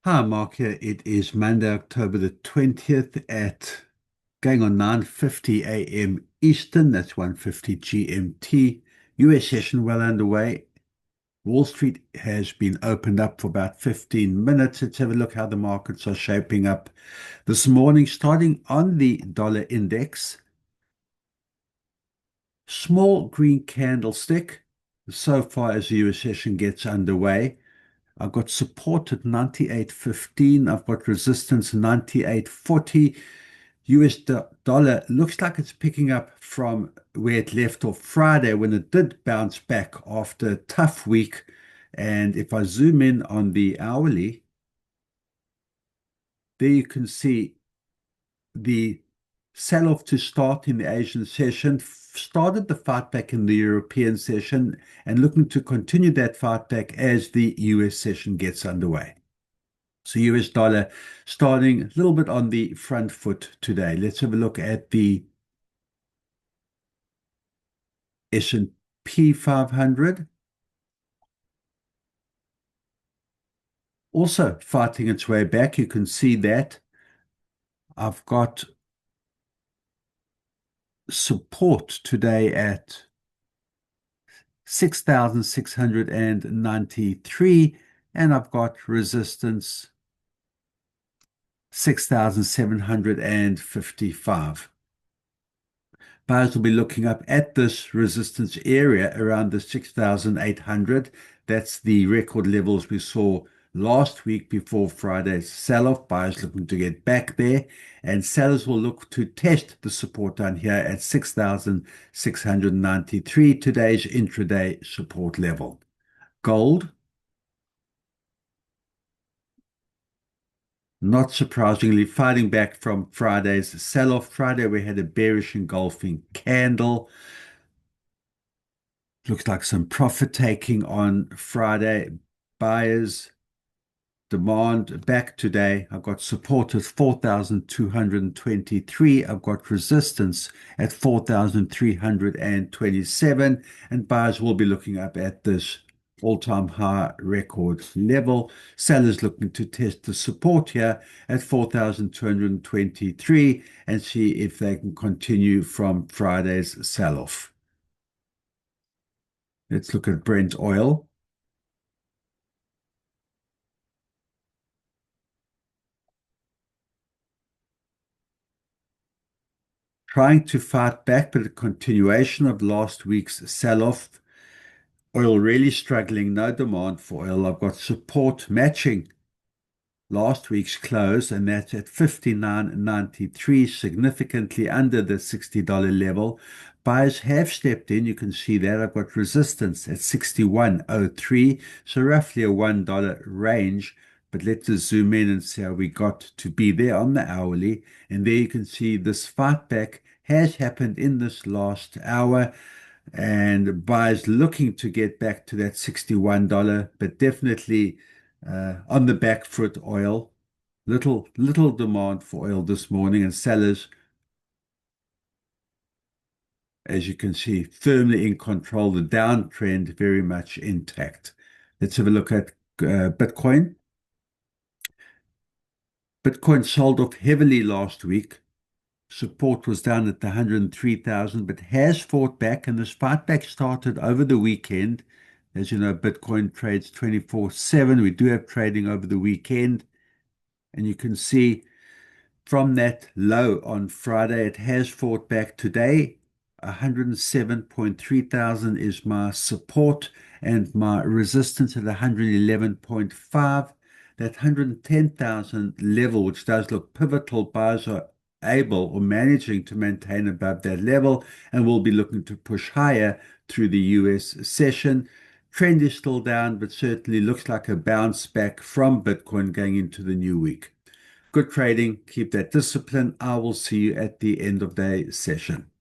Hi, Mark here. It is Monday, October the 20th at going on 9:50 a.m. Eastern. That's 1:50 GMT. US session well underway. Wall Street has been opened up for about 15 minutes. Let's have a look how the markets are shaping up this morning, starting on the dollar index. Small green candlestick so far as the US session gets underway. I've got support at 98.15. I've got resistance 98.40. US dollar looks like it's picking up from where it left off Friday when it did bounce back after a tough week. And if I zoom in on the hourly, there you can see the sell-off to start in the Asian session started the fight back in the European session and looking to continue that fight back as the US session gets underway. So US dollar starting a little bit on the front foot today. Let's have a look at the S&P 500. Also fighting its way back. You can see that I've got support today at 6,693 and I've got resistance 6,755. Buyers will be looking up at this resistance area around the 6,800. That's the record levels we saw last week before Friday's sell-off. Buyers looking to get back there, and sellers will look to test the support down here at 6,693, today's intraday support level. Gold, not surprisingly, fighting back from Friday's sell-off. Friday, we had a bearish engulfing candle. Looks like some profit taking on Friday. Buyers demand back today. I've got support at 4,223. I've got resistance at 4,327. And buyers will be looking up at this all-time high record level. Sellers looking to test the support here at 4,223 and see if they can continue from Friday's sell-off. Let's look at Brent oil. Trying to fight back, but a continuation of last week's sell-off. Oil really struggling, no demand for oil. I've got support matching last week's close, and that's at 59.93, significantly under the $60 level. Buyers have stepped in. You can see that. I've got resistance at 61.03, so roughly a $1 range. But let's just zoom in and see how we got to be there on the hourly. And there you can see this fight back has happened in this last hour. And buyers looking to get back to that $61, but definitely on the back foot oil. Little demand for oil this morning, and sellers, as you can see, firmly in control. The downtrend very much intact. Let's have a look at Bitcoin. Bitcoin sold off heavily last week. Support was down at the 103,000, but has fought back, and this fight back started over the weekend. As you know, Bitcoin trades 24/7. We do have trading over the weekend, and you can see from that low on Friday, it has fought back today. 107.3 thousand is my support, and my resistance at 111.5. That 110,000 level, which does look pivotal, buyers are able or managing to maintain above that level and will be looking to push higher through the US session. Trend is still down, but certainly looks like a bounce back from Bitcoin going into the new week. Good trading. Keep that discipline. I will see you at the end of day session.